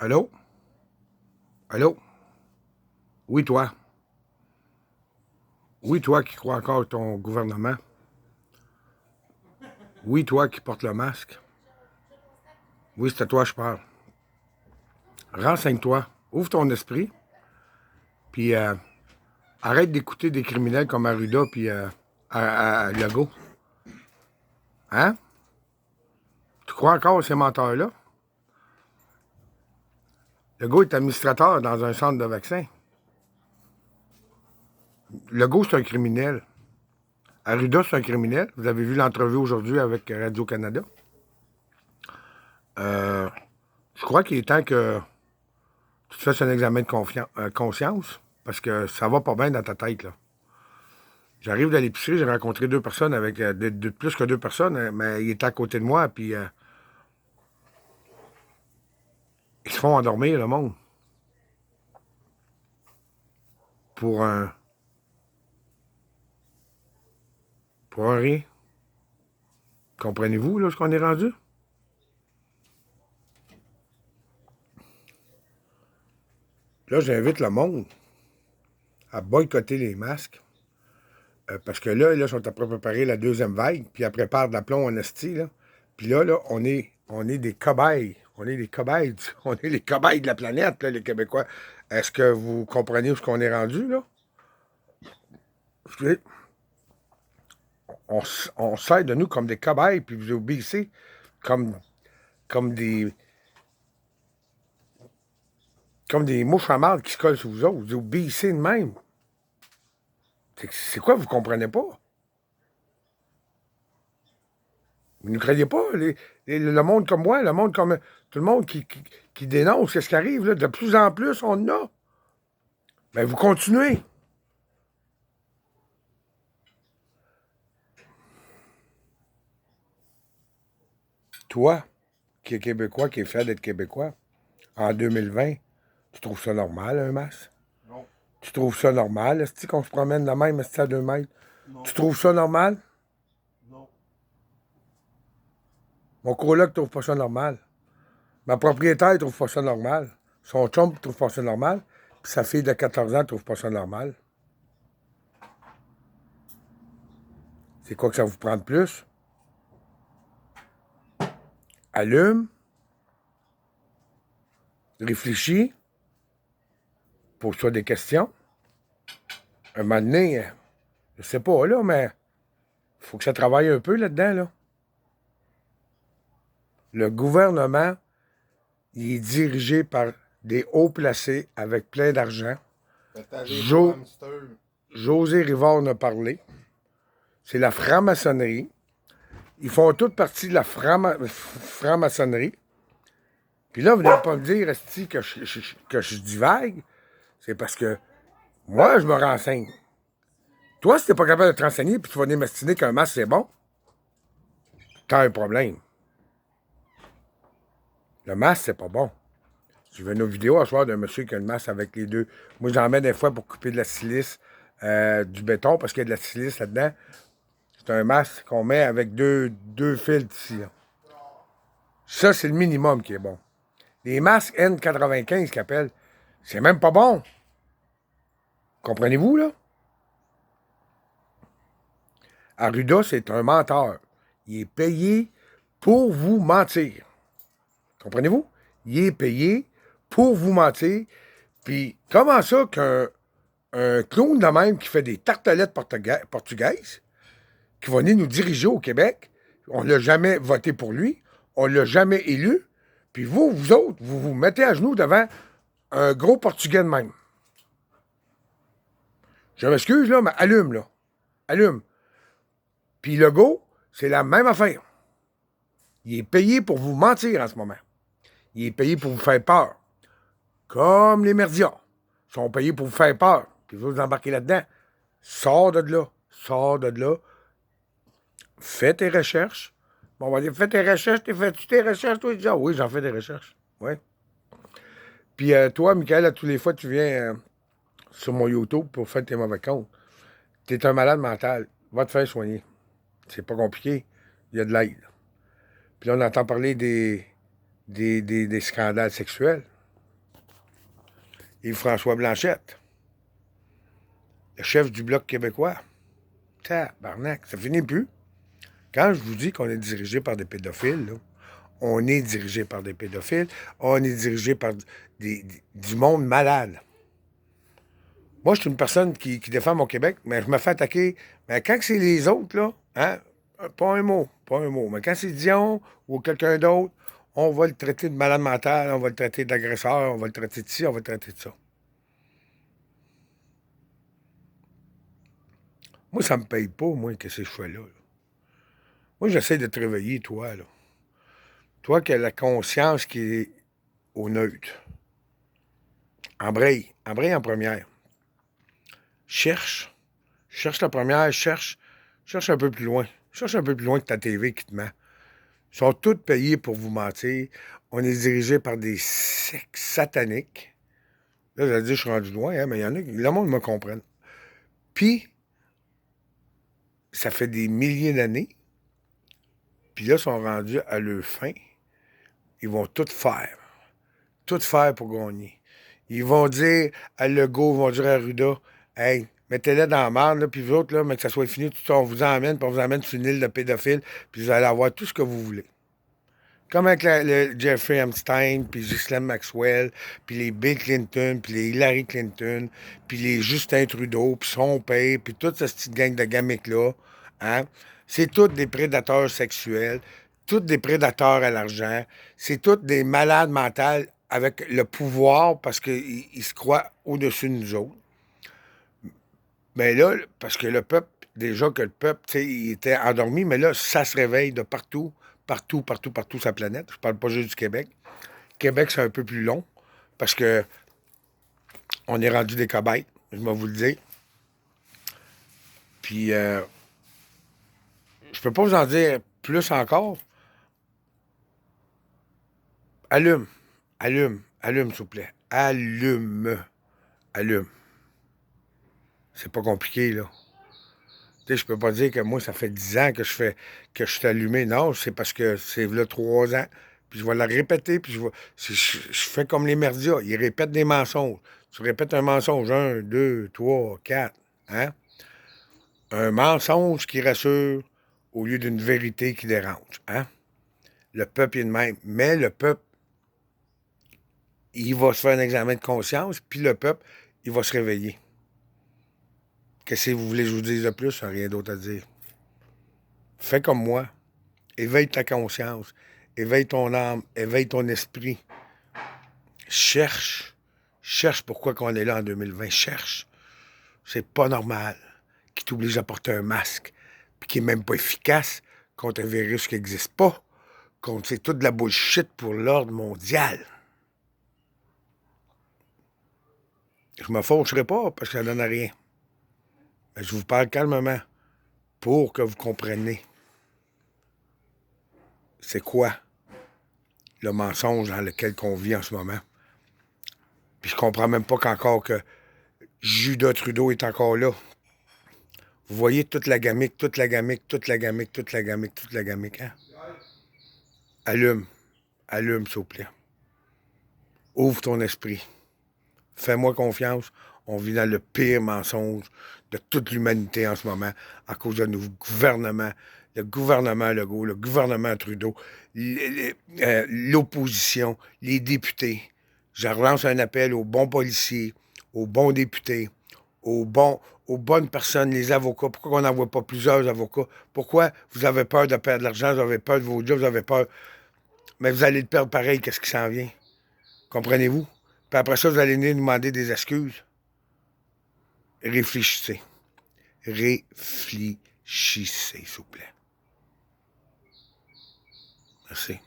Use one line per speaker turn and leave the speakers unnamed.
Allô? Allô? Oui, toi. Oui, toi qui crois encore ton gouvernement. Oui, toi qui portes le masque. Oui, c'est à toi que je parle. Renseigne-toi. Ouvre ton esprit. Puis arrête d'écouter des criminels comme Arruda puis Legault. Hein? Tu crois encore à ces menteurs-là? Legault est administrateur dans un centre de vaccins. Legault, c'est un criminel. Arruda, c'est un criminel. Vous avez vu l'entrevue aujourd'hui avec Radio-Canada. Euh, je crois qu'il est temps que tu te fasses un examen de conscience parce que ça va pas bien dans ta tête, là. J'arrive de l'épicerie, j'ai rencontré deux personnes avec plus que deux personnes, hein, mais ils étaient à côté de moi, puis ils se font endormir, le monde, pour un, pour un rien. Comprenez-vous, là, ce qu'on est rendu? Là, j'invite le monde à boycotter les masques, parce que là, ils sont après préparer la deuxième vague, puis après prépare de la plomb en esti, là. Puis là, on est des cobayes. On est des cobayes. On est les cobayes de la planète, là, les Québécois. Est-ce que vous comprenez où ce qu'on est rendu, là? On sert de nous comme des cobayes, puis vous obéissez comme, comme des comme des mouches à marde qui se collent sur vous autres. Vous obéissez de même. C'est quoi, vous comprenez pas? Vous ne croyez pas? Le monde comme moi, le monde comme tout le monde qui dénonce ce qui arrive, là, de plus en plus, on en a. Mais vous continuez. Toi, qui est Québécois, qui est fier d'être Québécois, en 2020, tu trouves ça normal, un masque?
Non,
Tu trouves ça normal, est-ce qu'on se promène de même, est-ce à 2 mètres?
non,
Tu trouves ça normal?
non.
Mon coloc trouve pas ça normal. Ma propriétaire trouve pas ça normal. Son chum trouve pas ça normal. Puis sa fille de 14 ans trouve pas ça normal. C'est quoi que ça vous prend de plus? Allume, réfléchis, pose-toi des questions. Un moment donné, je sais pas, là, mais faut que ça travaille un peu là-dedans, là. Le gouvernement, il est dirigé par des hauts placés avec plein d'argent.
Faites aller vos
Jo-
hamsters.
José Rivard en a parlé. C'est la franc-maçonnerie. Ils font toute partie de la franc-maçonnerie. Puis là, vous n'allez pas me dire, esti, que je divague. C'est parce que moi, je me renseigne. Toi, si t'es pas capable de te renseigner puis tu vas venir m'estiner qu'un masque, c'est bon, t'as un problème. Le masque, c'est pas bon. J'ai vu une vidéo à soir d'un monsieur qui a le masque avec les deux. Moi, j'en mets des fois pour couper de la silice, du béton, parce qu'il y a de la silice là-dedans. C'est un masque qu'on met avec deux fils ici. Là. Ça, c'est le minimum qui est bon. Les masques N95 qu'ils appellent, c'est même pas bon. Comprenez-vous, là? Arruda, c'est un menteur. Il est payé pour vous mentir. Comprenez-vous? Il est payé pour vous mentir. Puis, comment ça qu'un clown de même qui fait des tartelettes portugaises, qui va venir nous diriger au Québec, on l'a jamais voté pour lui, on l'a jamais élu, puis vous autres, vous vous mettez à genoux devant un gros portugais de même. Je m'excuse, là, mais allume, là. Allume. Puis Legault, c'est la même affaire. Il est payé pour vous mentir en ce moment. Il est payé pour vous faire peur. Comme les merdias. Ils sont payés pour vous faire peur. Puis vous embarquez là-dedans. Sors de là. Sors de là. Fais tes recherches. Bon, on va dire, fais tes recherches. Fais-tu tes recherches, toi? Ah oui, j'en fais des recherches. Oui. Puis toi, Michael, à tous les fois, tu viens sur mon YouTube pour faire tes mauvais comptes. T'es un malade mental. Va te faire soigner. C'est pas compliqué. Il y a de l'aide. Puis là, on entend parler des scandales sexuels. Yves-François Blanchette, le chef du Bloc québécois. Tabarnak, ça finit plus. Quand je vous dis qu'on est dirigé par des pédophiles, là, on est dirigé par des pédophiles, on est dirigé par du monde malade. Moi, je suis une personne qui défend mon Québec, mais je me fais attaquer. Mais quand c'est les autres, là, hein, pas un mot, pas un mot. Mais quand c'est Dion ou quelqu'un d'autre, on va le traiter de malade mental, on va le traiter d'agresseur, on va le traiter de ci, on va le traiter de ça. Moi, ça me paye pas, moi, que ces choix-là. Là. Moi, j'essaie de te réveiller, toi, là. Toi qui as la conscience qui est au neutre. Embraye en première. Cherche la première, cherche un peu plus loin. Cherche un peu plus loin que ta TV qui te ment. Ils sont tous payés pour vous mentir. On est dirigé par des sectes sataniques. Là, je vais dire, je suis rendu loin, hein, mais il y en a, le monde me comprend. Puis, ça fait des milliers d'années. Puis là, ils sont rendus à leur fin. Ils vont tout faire. Tout faire pour gagner. Ils vont dire à Legault, ils vont dire à Ruda, hey, mettez-les dans la merde, là, puis vous autres, là, mais que ça soit fini, tout ça, on vous emmène, puis on vous emmène sur une île de pédophiles, puis vous allez avoir tout ce que vous voulez. Comme avec le Jeffrey Epstein, puis Ghislaine Maxwell, puis les Bill Clinton, puis les Hillary Clinton, puis les Justin Trudeau, puis son père, puis toute cette petite gang de gamiques-là, hein? C'est tous des prédateurs sexuels, tous des prédateurs à l'argent, c'est tous des malades mentales avec le pouvoir parce qu'ils se croient au-dessus de nous autres. Mais là, parce que le peuple, déjà que le peuple, tu sais, il était endormi, mais là, ça se réveille de partout, partout, partout, partout sur la planète. Je parle pas juste du Québec. Québec, c'est un peu plus long parce que on est rendu des cobayes, je vais vous le dire. Puis, je peux pas vous en dire plus encore. Allume, allume, s'il vous plaît. Allume. C'est pas compliqué, là. Tu sais, je peux pas dire que moi, ça fait 10 ans que je suis allumé. Non, c'est parce que c'est là 3 ans. Puis je vais la répéter, puis je fais comme les merdias. Ils répètent des mensonges. Tu répètes un mensonge, 1, 2, 3, 4. Hein? Un mensonge qui rassure au lieu d'une vérité qui dérange. Hein? Le peuple est de même. Mais le peuple, il va se faire un examen de conscience, puis le peuple, il va se réveiller. Qu'est-ce que vous voulez que je vous dise de plus? Rien d'autre à dire. Fais comme moi. Éveille ta conscience. Éveille ton âme. Éveille ton esprit. Cherche. Cherche pourquoi qu'on est là en 2020. Cherche. C'est pas normal qu'il t'oblige à porter un masque, puis qui est même pas efficace contre un virus qui n'existe pas. C'est toute de la bullshit pour l'ordre mondial. Je me faucherai pas parce que ça donne à rien. Mais je vous parle calmement pour que vous compreniez c'est quoi le mensonge dans lequel on vit en ce moment. Puis je comprends même pas qu'encore que Judas Trudeau est encore là. Vous voyez toute la gamique, hein? Allume, s'il vous plaît. Ouvre ton esprit. Fais-moi confiance. On vit dans le pire mensonge de toute l'humanité en ce moment à cause de nos gouvernements. Le gouvernement Legault, le gouvernement Trudeau, l'opposition, les députés. Je relance un appel aux bons policiers, aux bons députés, aux bonnes personnes, les avocats. Pourquoi on n'envoie pas plusieurs avocats? Pourquoi vous avez peur de perdre de l'argent, vous avez peur de vos jobs, vous avez peur... Mais vous allez le perdre pareil, qu'est-ce qui s'en vient? Comprenez-vous? Puis après ça, vous allez venir nous demander des excuses. Réfléchissez. Réfléchissez, s'il vous plaît. Merci.